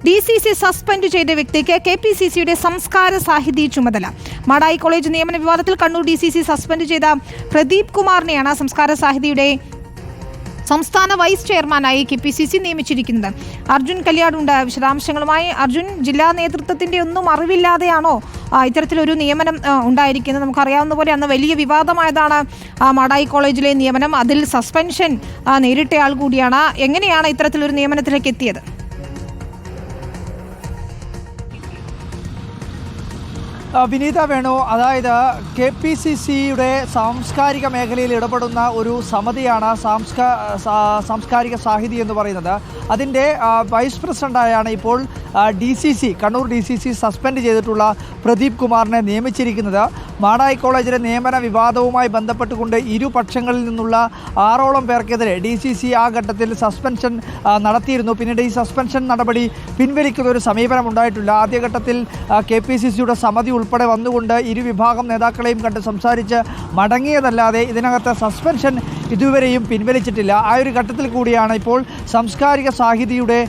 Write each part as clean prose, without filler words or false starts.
DCC suspend ചെയ്ത വ്യക്തിക്ക് KPCCയുടെ സംസ്കാര സാഹിതി ചുമതല. മാടായി കോളേജ് നിയമന വിവാദത്തിൽ കണ്ണൂർ DCC സസ്പെൻഡ് ചെയ്ത പ്രദീപ് കുമാറിനെയാണ് സംസ്കാര സാഹിതിയുടെ സംസ്ഥാന വൈസ് ചെയർമാനായി KPCC നിയമിച്ചിരിക്കുന്നത്. അർജുൻ കല്യാടുണ്ട് വിശദാംശങ്ങളുമായി. അർജുൻ, ജില്ലാ നേതൃത്വത്തിന്റെ ഒന്നും അറിവില്ലാതെയാണോ ഇത്തരത്തിലൊരു നിയമനം ഉണ്ടായിരിക്കുന്നത്? നമുക്കറിയാവുന്ന പോലെ അന്ന് വലിയ വിവാദമായതാണ് മാടായി കോളേജിലെ നിയമനം. അതിൽ സസ്പെൻഷൻ നേരിട്ടയാൾ കൂടിയാണ്. എങ്ങനെയാണ് ഇത്തരത്തിലൊരു നിയമനത്തിലേക്ക് എത്തിയത്? വിനീത വേണു, അതായത് KPCCയുടെ സാംസ്കാരിക മേഖലയിൽ ഇടപെടുന്ന ഒരു സമിതിയാണ് സാംസ്കാരിക സാഹിതി എന്ന് പറയുന്നത്. അതിൻ്റെ വൈസ് പ്രസിഡൻ്റായാണ് ഇപ്പോൾ കണ്ണൂർ DCC സസ്പെൻഡ് ചെയ്തിട്ടുള്ള പ്രദീപ് കുമാറിനെ നിയമിച്ചിരിക്കുന്നത്. മാടായി കോളേജിലെ നിയമന വിവാദവുമായി ബന്ധപ്പെട്ടുകൊണ്ട് ഇരുപക്ഷങ്ങളിൽ നിന്നുള്ള 6ഓളം പേർക്കെതിരെ DCC ആ ഘട്ടത്തിൽ സസ്പെൻഷൻ നടത്തിയിരുന്നു. പിന്നീട് ഈ സസ്പെൻഷൻ നടപടി പിൻവലിക്കുന്ന ഒരു സമീപനം ഉണ്ടായിട്ടില്ല. ആദ്യഘട്ടത്തിൽ KPCCയുടെ സമിതി ഉൾപ്പെടെ വന്നുകൊണ്ട് ഇരുവിഭാഗം നേതാക്കളെയും കണ്ട് സംസാരിച്ച് മടങ്ങിയതല്ലാതെ ഇതിനകത്ത് സസ്പെൻഷൻ ഇതുവരെയും പിൻവലിച്ചിട്ടില്ല. ആ ഒരു ഘട്ടത്തിൽ കൂടിയാണ് ഇപ്പോൾ സാംസ്കാരിക സാഹിതിയുടെ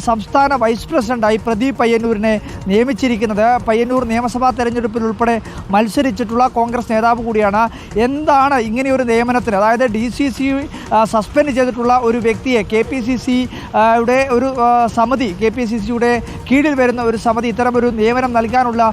സംസ്ഥാന വൈസ് പ്രസിഡന്റായി പ്രദീപ് പയ്യന്നൂരിനെ നിയമിച്ചിരിക്കുന്നത്. പയ്യന്നൂർ നിയമസഭാ തെരഞ്ഞെടുപ്പിൽ ഉൾപ്പെടെ മത്സരിച്ചിട്ടുള്ള കോൺഗ്രസ് നേതാവ് കൂടിയാണ്. എന്താണ് ഇങ്ങനെയൊരു നിയമനത്തിന്, അതായത് DCC സസ്പെൻഡ് ചെയ്തിട്ടുള്ള ഒരു വ്യക്തിയെ KPCCയുടെ ഒരു സമിതി, KPCCയുടെ കീഴിൽ വരുന്ന ഒരു സമിതി ഇത്തരമൊരു നിയമനം നൽകാനുള്ള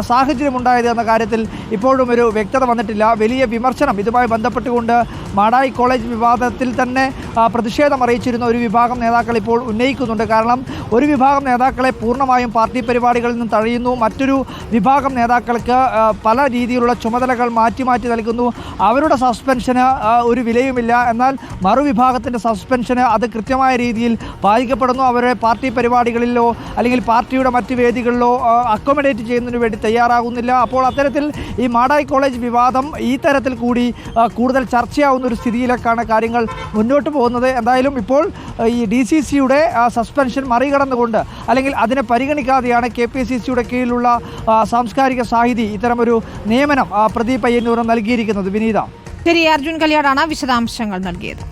സാഹചര്യമുണ്ടായത് എന്ന കാര്യത്തിൽ ഇപ്പോഴും ഒരു വ്യക്തത വന്നിട്ടില്ല. വലിയ വിമർശനം ഇതുമായി ബന്ധപ്പെട്ടുകൊണ്ട് മാടായി കോളേജ് വിവാദത്തിൽ തന്നെ പ്രതിഷേധം അറിയിച്ചിരുന്ന ഒരു വിഭാഗം നേതാക്കൾ ഇപ്പോൾ ഉന്നയിക്കുന്നുണ്ട്. കാരണം ഒരു വിഭാഗം നേതാക്കളെ പൂർണ്ണമായും പാർട്ടി പരിപാടികളിൽ നിന്ന് തഴയുന്നു, മറ്റൊരു വിഭാഗം നേതാക്കൾക്ക് പല രീതിയിലുള്ള ചുമതലകൾ മാറ്റി നൽകുന്നു. അവരുടെ സസ്പെൻഷന് ഒരു വിലയുമില്ല. എന്നാൽ മറുവിഭാഗത്തിൻ്റെ സസ്പെൻഷന് അത് കൃത്യമായ രീതിയിൽ പാലിക്കപ്പെടുന്നു. അവരെ പാർട്ടി പരിപാടികളിലോ അല്ലെങ്കിൽ പാർട്ടിയുടെ മറ്റ് വേദികളിലോ അക്കോമഡേറ്റ് ചെയ്യുന്നതിന് വേണ്ടി തയ്യാറാകുന്നില്ല. അപ്പോൾ അത്തരത്തിൽ ഈ മാടായി കോളേജ് വിവാദം ഈ തരത്തിൽ കൂടി കൂടുതൽ ചർച്ചയാവുന്ന ഒരു സ്ഥിതിയിലേക്കാണ് കാര്യങ്ങൾ മുന്നോട്ട് പോകുന്നത്. എന്തായാലും ഇപ്പോൾ ഈ DCCയുടെ സസ്പെൻഷൻ മറികടന്നുകൊണ്ട് അല്ലെങ്കിൽ അതിനെ പരിഗണിക്കാതെയാണ് KPCCയുടെ കീഴിലുള്ള സാംസ്കാരിക സാഹിതി ഇത്തരമൊരു നിയമനം പ്രദീപ് പയ്യന്നൂർ നൽകിയിരിക്കുന്നത്. വിനീത. ശരി, അർജുൻ കല്യാടാണ് വിശദാംശങ്ങൾ നൽകിയത്.